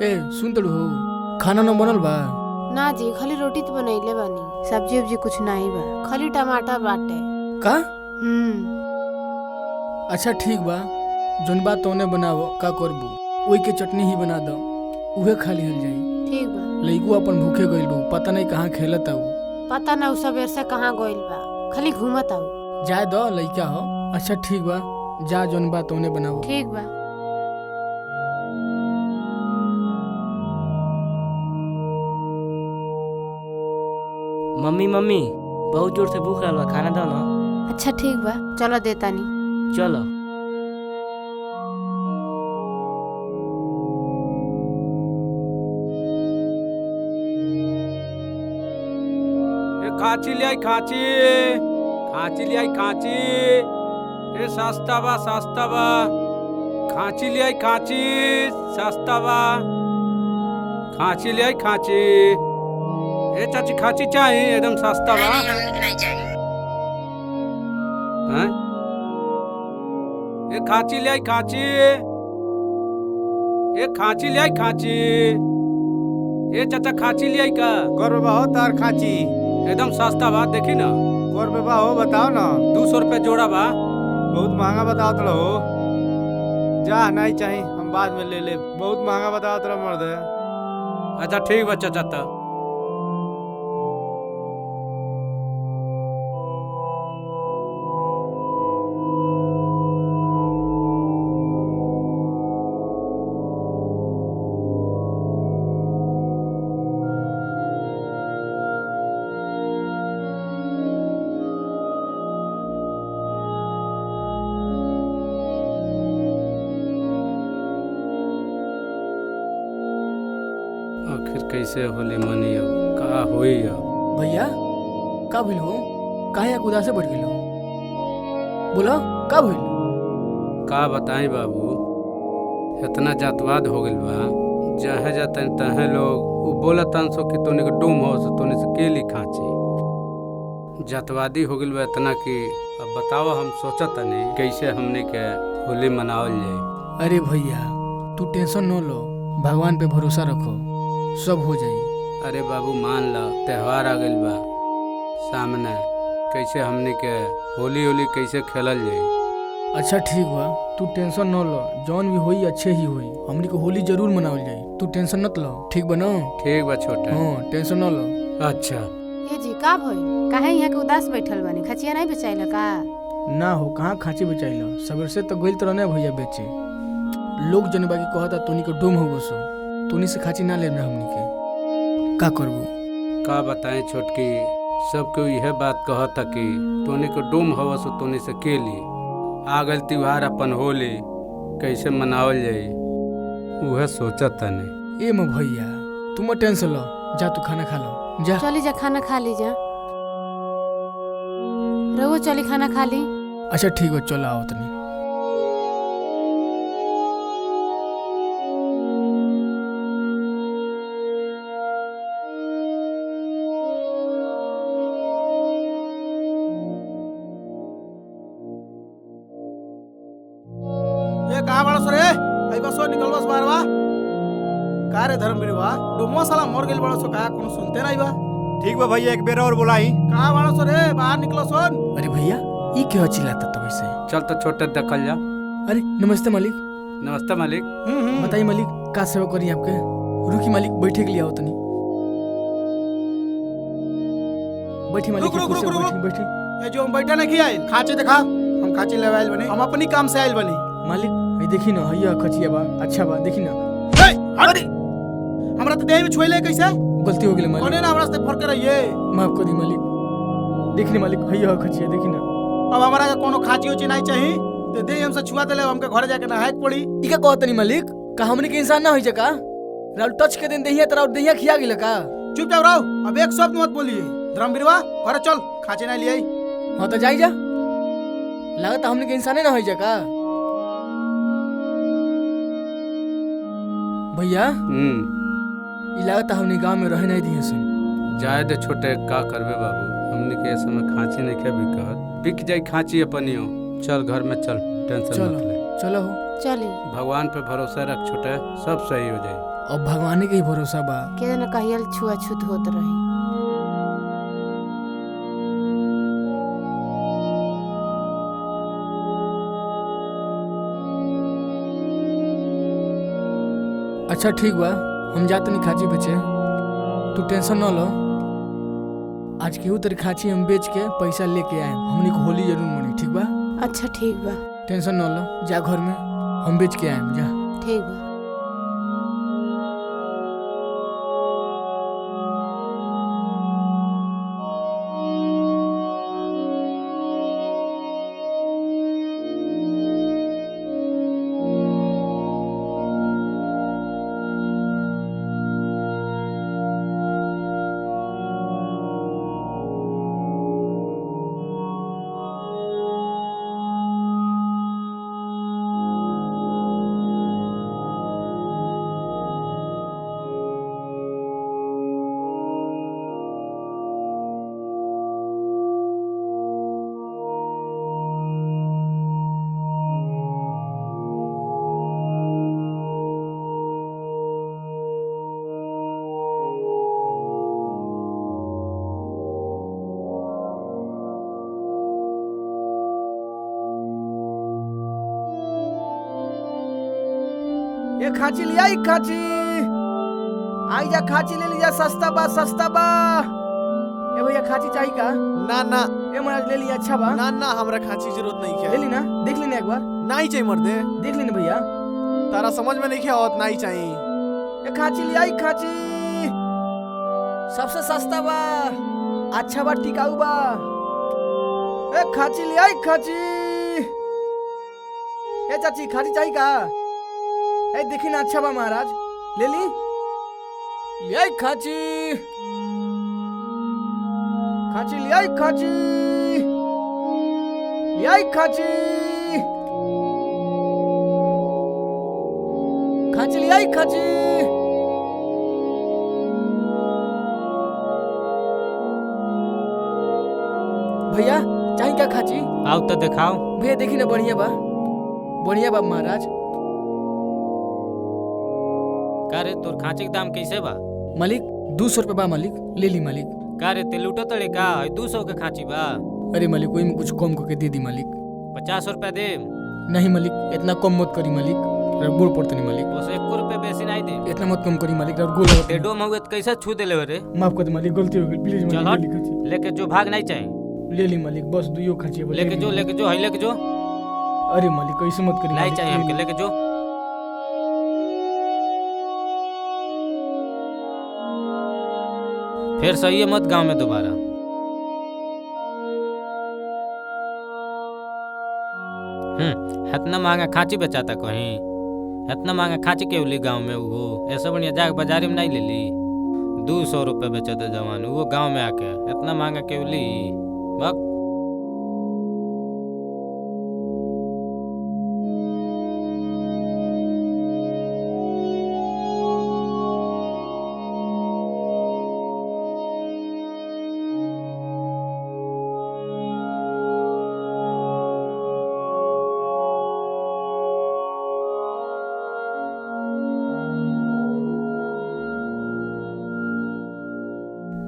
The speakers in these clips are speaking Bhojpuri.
ए सुन तड़ू हो, खाना न बनल बा? ना जी, खाली रोटी तो बनैले बानी, सब्जी उब्जी कुछ नहीं बा, खाली टमाटर बाटे। का? अच्छा ठीक बा, जोन बात तोने बनावो, का करबू? ओई के चटनी ही बना दो, उहे खा लिहल जाई। ठीक बा। लइको अपन भूखे गइल बा, पता नहीं कहाँ खेलत आऊ। पता ना उ सबेर से कहाँ गइल बा, खाली घूमत आऊ। जाए दो, लइका हो। अच्छा ठीक बा, जा जोन बात तोने बनावो। ठीक बा। मम्मी मम्मी बहुत जोर से भूख रहल बा, खाना दो ना। अच्छा ठीक बा, चलो देतानी। चलो। खाची ले आई खाची, खाची ले आई खाची। ए सस्ता बा खाची ले आई खाची, सस्ता बा। खाची ले आई खाची। ए चाची खाची चाहिए, एकदम सस्ता बा। हैं? ए खाची ले आई खाची। ए खाची ले आई खाची। ए चाचा खाची ले आई का? कर बाबा हो तार खाची एकदम सस्ता बा, देखी ना। कर बाबा हो बताओ ना। 200 रुपये जोड़ा बा। बहुत महंगा बताओ तो हो। जा नहीं चाहिए, हम बाद में ले ले। बहुत महंगा बताओ तो मर्द है। अच्छा ठीक बा चाचा ता। आखिर कैसे होली मनी अब का होई अब? भैया का भइल हो? काहे उदास से बैठ गेल हो? बोलो का भइल? का बताई बाबू, इतना जातवाद हो गइल बा, जहाँ जाते तहे लोग वो बोलतन सो कि तोने के डूम हो सो तोने से केली खाची। जातवादी हो गइल बा इतना कि अब बताओ, हम सोचत नहीं कैसे हमने के होली मनावल जाए। अरे भैया तू टेंशन न लो, भगवान पे भरोसा रखो, सब हो जाई। अरे बाबू मान लो, त्योहार आ गइल बा सामने, कैसे हमने के होली कैसे खेलल जाए? अच्छा ठीक बा, तू टेंशन न लो, जौन भी होई अच्छे ही होई, हमनी को होली जरूर मनावल जाई, तू टेंशन मत लो, ठीक बा ना? ठीक बा छोटा। हाँ टेंशन न लो। अच्छा ये जी का भइल? काहे यहाँ के उदास बैठल बानी? खचिया नहीं बेचाइला का? ना हो, कहाँ खांची बचाइलो, सवेर से तो गइल तो रहने भैया बेचे। लोग जनबा की कहता तोनी को डूम हो गसो, तोनी से खाची ना ले हमनी के, का करबू? का बताएं छोटकी, सबके यह बात कहता कि तोने को डूम हवा सो तोने से केली। आ गइल त्योहार अपन होली, कैसे मनावल जाई वह सोचत तने। ए म भैया तू मत टेंशन लो, जा तू खाना खा लो, जा। चली जा, खाना खा ली जा। रहो चली खाना खा ली। अच्छा ठीक बा, चलो आओ तनी। ये कहाँ बड़ा सर? आई बस निकल बस बाहर बा। का रे धर्मवीर बा, डुमवा साला मर गेल बड़ा सो, का कोनो सुनते नहीं बा। ठीक बा भैया, एक बेर और बुलाई। कहाँ बड़ा सर? बाहर निकलो सोन। अरे भैया ये क्यों चिल्लाता तो वैसे? चल तो छोटे देखल जा। अरे नमस्ते मालिक। नमस्ते मालिक। बताइए मालिक, का सेवा करी आपके? रुकी मालिक, बैठे के लिए आओ तनी। बैठी मालिक, रुक, रुक, कुर्सी रुक, पर रुक। बैठी बैठी। ये जो हम बैठा नहीं आइल, खाची दिखा। हम खाची ले आइल बनी, हम अपनी काम से आइल बनी। मालिक ये देखी ना, हैया खचिया बा, अच्छा बा, देखी ना। अरे हमरा तो देह में छुएले कैसे? गलती हो गेल मालिक, कोने ना हमरा से फरक रहिए। माफ कर दी मालिक। देखनी मालिक, हैया खचिया देखी ना। अब हमरा के कोनो खाची उची नहीं चाहिए, ते देह हमसे छुआ देले, हमके घर जाके नहाए के पड़ी। ई का कहत नहीं मालिक, का हमने के इंसान ना होई जका? राउल टच के दिन देहिया तरा देहिया खिया गेल का? चुपचाप रहो, अब एक शब्द मत बोलिए। धर्मवीरवा घर चल, खाची नहीं लिए। हां तो जाई जा, लागत हमने के इंसाने ना होई जका। भैया ई लागत हमने गांव में रहे नहीं दिए सुन। जाए दे छोटे, का करबे बाबू, हमने के समय खांची नहीं खे बिकत, बिक जाई खांची अपनियो। चल घर में चल, टेंशन मत ले। चलो चली। भगवान पे भरोसा रख छोटे, सब सही हो जाए। अब भगवान के ही भरोसा बा। के न कहियल छुआछूत होत रही। अच्छा ठीक बा, हम जाते नहीं खाची बेचे, तू टेंशन न लो। आज केहू तेरी खाची हम बेच के पैसा लेके आए, हमनी को होली जरूर मनी, ठीक बा? अच्छा ठीक बा। टेंशन न लो, जा घर में, हम बेच के आए, जा। ठीक बा। ये खाची लिया, एक खाची आई जा, खाची ले लिया, सस्ता बा सस्ता बा। ए भैया खाची चाहिए का? ना ना ए महाराज ले लिया, अच्छा बा। ना ना हमरा खांची जरूरत नहीं ले है। ली ना, देख ली ना एक बार, नहीं चाहिए मर्दे, देख ली ना भैया। तारा समझ में नहीं आवत, नहीं चाहिए। ये खाची लिया, एक खाची सबसे सस्ता बा, अच्छा बा, टिकाऊ बा। ए खाची लिया, एक खाची। ए चाची खाची चाहिए का? ए देखी ना, अच्छा बा महाराज, ले ली। लिया एक खाची, खाची लिया एक खाची, लिया एक खाची, खाची लिया एक खाची। भैया चाहिए क्या खाची? आओ तो दिखाओ। भैया देखी ना, बढ़िया बा, बढ़िया बा महाराज। का रे तोर खांची के दाम कैसे बा? मालिक 200 रुपये बा मालिक, ले ली मालिक। का रे ते लूटो तड़े का? 200 के खांची बा? अरे मालिक वही में कुछ कम करके दे दी मालिक। 50 रुपया दे। नहीं मालिक, इतना कम मत करी मालिक, गोड़ पड़ते नहीं मालिक। उसे 1 रुपये बेसी नहीं दे। इतना मत कम करी मालिक, गोड़ ते डो महुए तो कैसे छू दे ले रे? माफ कर दे मालिक, गलती हो गई, प्लीज चल मालिक, हट, ले ली खाची। लेके जो, भाग नहीं चाहिए। ले ली मालिक, बस दुइयो खाची है, लेके जो, लेके जो, है लेके जो। अरे मालिक ऐसे मत करी नहीं मालिक, चाहिए ले हमके, ली। लेके जो। फिर सही है, मत गांव में दोबारा। इतना महंगा खांची बेचाता कहीं? इतना महंगा खांची के ली गांव में? वो ऐसा बढ़िया जाके बाजारी में नहीं ले ली। 200 रुपये बेचते जवान, वो गांव में आके इतना महंगा के ली? बक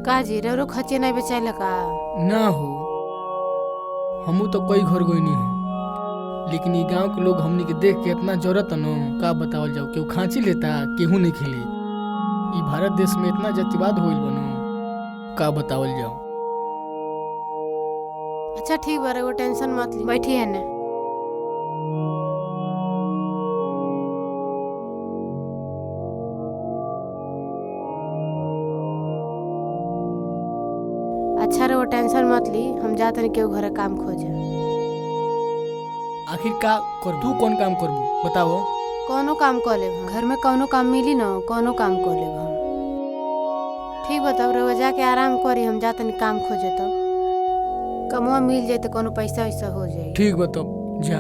का जी रो खचे नहीं बेचाइला का? ना हो, हमू तो कई घर गई नहीं हो, लेकिन ये गांव के लोग हमनी के देख के इतना जरूरत है न, का बतावल जाओ। केहू खांची लेता, केहू नहीं खेली। ये भारत देश में इतना जातिवाद होइल बनो, का बतावल जाओ। अच्छा ठीक बा, वो टेंशन मत ली, बैठी है ने। अच्छा रे, वो टेंशन मत ली, हम जाते नहीं केहू घरे काम खोजे। आखिर का कर, तू कौन काम करबू बताओ? कोनो काम कर लेब हम, घर में कोनो काम मिली न, कोनो काम कर लेब हम। ठीक बताओ रे, जाके आराम करी, हम जाते नहीं काम खोजे, तो कमवा मिल जाए तो कोनो पैसा वैसा हो जाए। ठीक बा तब जा।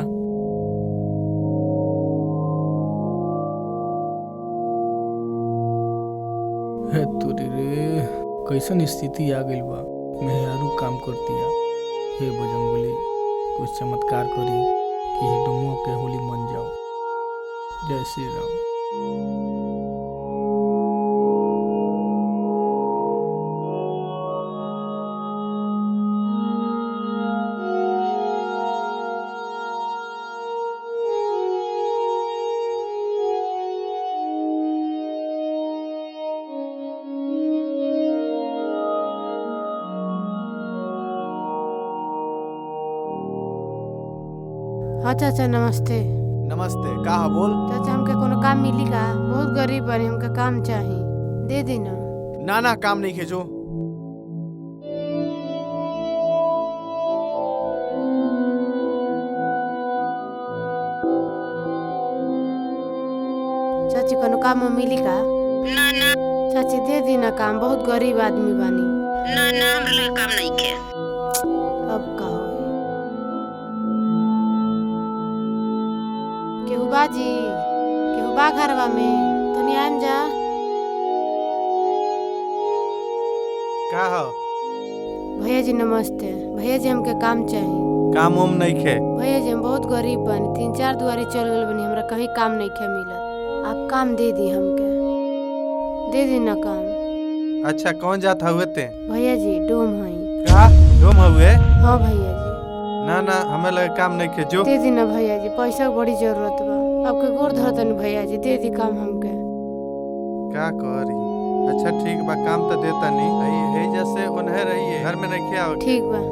है तोरे रे, कैसन स्थिति आ गइल बा, मेहरारू काम करतिया। हे बजरंगबली, कुछ चमत्कार करी कि हे डुमुआ के होली मन जाओ। जय श्री राम। हाँ चाचा नमस्ते। नमस्ते, का है बोल? चाचा हमके कोनो काम मिली का? बहुत गरीब बानी, हमके काम चाही, दे दी ना। ना ना, काम नहीं खेजो। चाची कोनो काम में मिली का? ना ना चाची दे दी ना काम, बहुत गरीब आदमी बानी। ना ना, हमरा लगे काम नहीं के। अब का होई? केहू बाजी, केहू बा घरवा में, तनी आन जा। का है? भैया जी नमस्ते। भैया जी हमके काम चाही। काम उम नहीं खे। भैया जी हम बहुत गरीब बानी, 3-4 दुआरी चल गए बानी, हमरा कहीं काम नहीं खे मिलत। आप काम दे दी हमके, दे दी ना काम। अच्छा, कौन जात हुए ते? भैया जी डोम हई। का डोम हुए? हाँ भैया जी। ना ना, हमें लगे काम नहीं खेजो। दे दी ना भैया जी, पैसा के बड़ी जरूरत बा। आपके गोड़ धरतन भैया जी, दे दी काम हमके। का करी? अच्छा ठीक बा, काम तो देता नहीं है जैसे उन्हें रही है, घर में नहीं खिया। ठीक बा।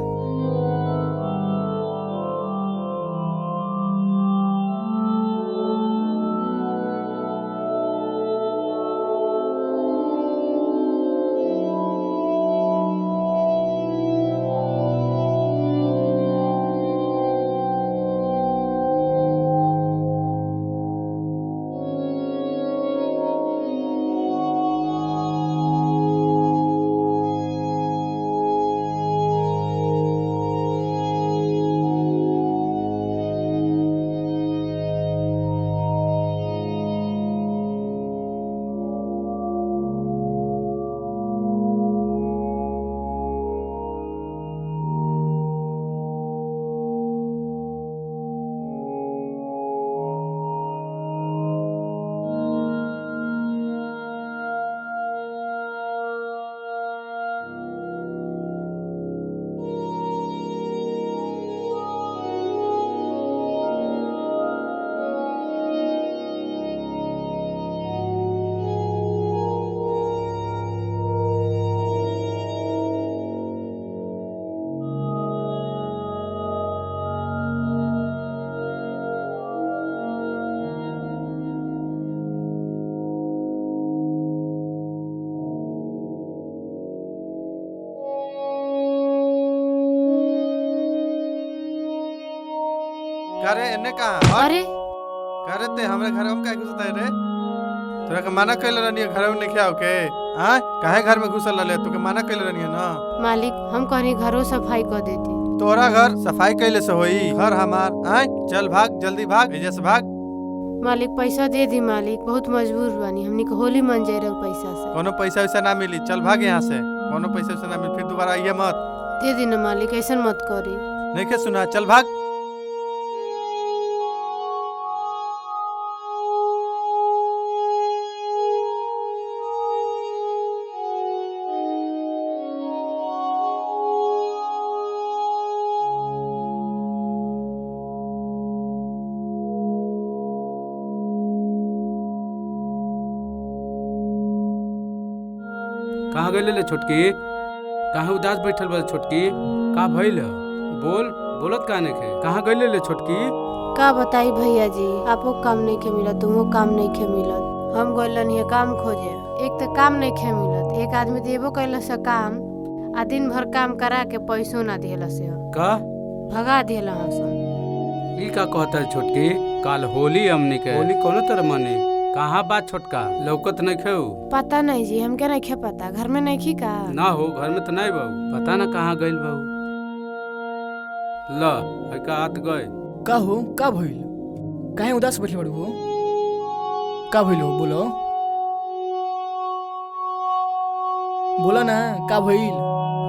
करे इन्ने कहा? अरे करे ते हमरे घर में काहे घुसता है रे? तोरा के मना कइले रहनी घर में नहीं खियाओ के? हां, काहे घर में घुसल रहले? तोके मना कइले रहनी ना? मालिक, हम कहनी घरों सफाई कर देती। तोरा घर सफाई कइले से होई? घर हमार। हां, चल भाग, जल्दी भाग, एजे से भाग। मालिक पैसा दे दी मालिक, बहुत मजबूर बानी, हमनी के होली मन जाए रहो पैसा से। कोनो पैसा वैसा ना मिली, चल भाग यहाँ से। कोनो पैसा वैसा ना मिली, फिर दोबारा आइए मत। दे दी ना मालिक, ऐसा मत करी। नहीं के सुना, चल भाग। कहाँ गई ले छोटकी? कहाँ उदास बैठल बा छोटकी? का भइल? बोल, बोलत काहे नइखे? कहाँ गई ले छोटकी? का बताई भैया जी, आपको काम नहीं खे मिलत, तुमको काम नहीं खे मिलत। हम गइलन ये काम खोजे, एक तो काम नहीं खे मिलत, एक आदमी देबो कैला से काम आ दिन भर काम करा के पैसों ना दिला से का भगा दिला हसन। ई का कहता है छोटकी? काल होली हमनी के, होली कोनो तरह मनी? कहाँ बात छोटका? लौकत नहीं खेऊ? पता नहीं जी, हमके नहीं खे पता, घर में नहीं खी का? ना हो, घर में तो नहीं बाबू, पता ना कहाँ गइल बाबू। ल है का आत गए? का हो, का भइल? काहे उदास बैठे बड़ू हो? का भइल हो, बोलो बोला ना, का भइल?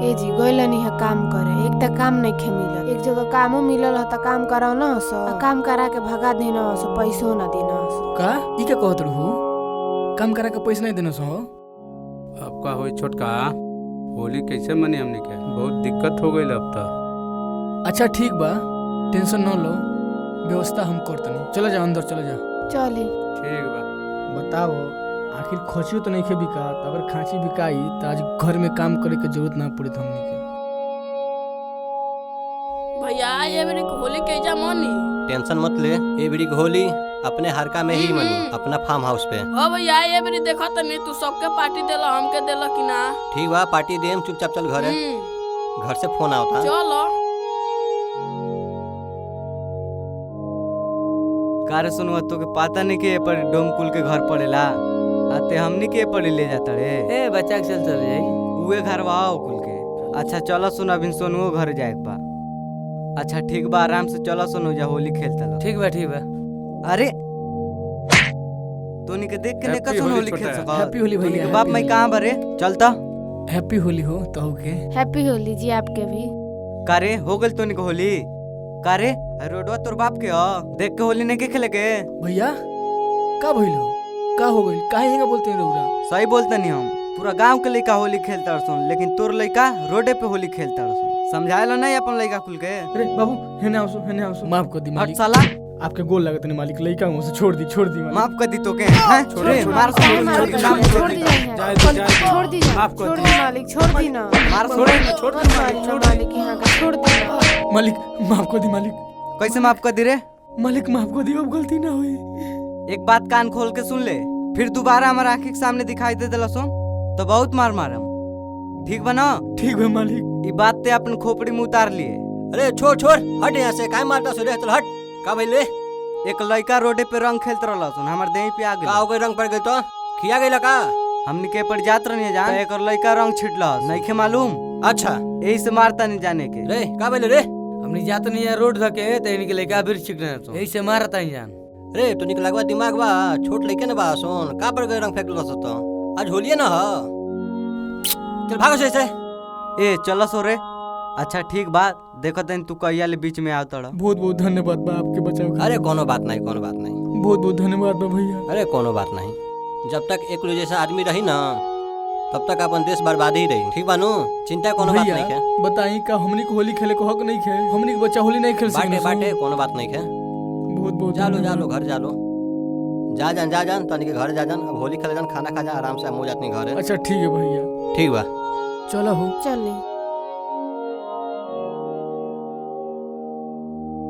ए जी गइलन है काम करे, एक तो काम नहीं खे मिलत, एक जगह कामो मिलल है तो काम कराओ ना सो, काम करा के भगा देना सो, पैसों ना देना सो। का ई का कहत रहू? काम करा के पैसा नहीं देना सो? अब का होई छोटका? होली कैसे मनी हमनी के? बहुत दिक्कत हो गई अब तो। अच्छा ठीक बा, टेंशन न लो, व्यवस्था हम करतनी। चला जा अंदर, चला जा। चली। ठीक बा। बताओ, आखिर खर्चियो तो नहीं खे बिकात, अगर खांची बिकाई तो आज घर में काम करे के जरूरत ना पड़ी हमनी के। भैया ये मेरे को होली कैजा मनी? टेंशन मत ले, ए बेरी के होली अपने हरका में ही मनी, अपना फार्म हाउस पे। हो भैया ये मेरी देखो तो नहीं, तू सबके पार्टी देला हमके देला कि ना? ठीक बा, पार्टी देम, चुपचाप चल घरे। घर से फोन आवता। चलो। कार सुनवा तो के पता नहीं के पर डोमकुल के घर पड़ेला, आते हमनी के पड़े ले जाता रे। ए बच्चा के चल जाई, उहे घर वाओ कुल के। अच्छा चलो सुन, अभी सोनुओ घर जाए बा। अच्छा ठीक बा, आराम से चलो सोनू, जा होली खेलता लो। ठीक बा। अरे तोनी के देख के ने कसन होली खेल सका। हैप्पी होली भैया। तोनी के बाप मैं कहां बरे? चलता हैप्पी होली हो तो के। हैप्पी होली जी आपके भी। कारे हो गल तोनी के होली? कारे रोडवा तोर बाप के हो, देख के होली नहीं के खेले के? भैया का भइलो, का हो गइल, काहे हेंगा बोलते हैं रउरा? सही बोलते नहीं, हम पूरा गांव के लइका होली खेलता रसन, लेकिन तोर लइका रोडे पे होली खेलता रसन। समझाएला नहीं अपन लइका खुल के? अरे बाबू हेने आवसो, माफ कर दी हट मालिक। साला, आपके गोल लागत नहीं मालिक, लइका मुंह से छोड़ दी मालिक। माफ कर दी तो के हैं? छोड़े मार छोड़ दी मालिक, छोड़ दी ना। मार छोड़े मालिक यहाँ का छोड़ दी मालिक माफ कर दी मालिक। कैसे माफ कर दी रे? मालिक माफ कर दी, अब गलती ना हुई। एक बात कान खोल के सुन ले, फिर दोबारा हमारे आंखी के सामने दिखाई दे देला सुन तो बहुत मारम। ठीक बना? ठीक है मालिक। ये बात ते अपन खोपड़ी में उतार लिए। अरे छोड़ हट यहाँ से, काहे मारता सो रे? चल हट। का भइले? एक लड़का रोडे पे रंग खेलते रहला सुन, हमार देह पे आ का गइल। हो गई, रंग पड़ गई तो खिया गइला का? हमनी के पर जात रहनी जान, एक लड़का रंग छिटला नहीं के मालूम। अच्छा यही से मारता नहीं जाने के रे, का भइले रे? हमनी जात नहीं है रोड धके ते इनके लड़का बिर छिटने तो यही से मारता ही जान। रे तो निक लगवा दिमाग बा, छोट लइके न बा सोन, का पड़ गई रंग फेंक लस तो? आज होलिए ना ह। चल भागो से। ए चलो सो रे। अच्छा ठीक बात, देखो तन तू कहिया ले बीच में आवत रह। बहुत बहुत धन्यवाद बा आपके बचाव के। अरे कोनो बात नहीं। बहुत बहुत धन्यवाद बा भैया। अरे कोनो बात नहीं, जब तक एक लोग जैसा आदमी रही ना तब तक अपन देश बर्बाद ही रही। ठीक बानू, चिंता कोनो बात नहीं है। बताई का हमनी को होली खेले को हक नहीं है? हमनी के बच्चा होली नहीं खेल सके। बाटे कोनो बात नहीं है। बहुत बहुत जालो घर जालो, जा जान तनी के घर जा जान, अब होली खेले जान, खाना खा जा आराम से, मुझे अपनी घर है। अच्छा ठीक है भैया। ठीक बा, चलो हो। चल नहीं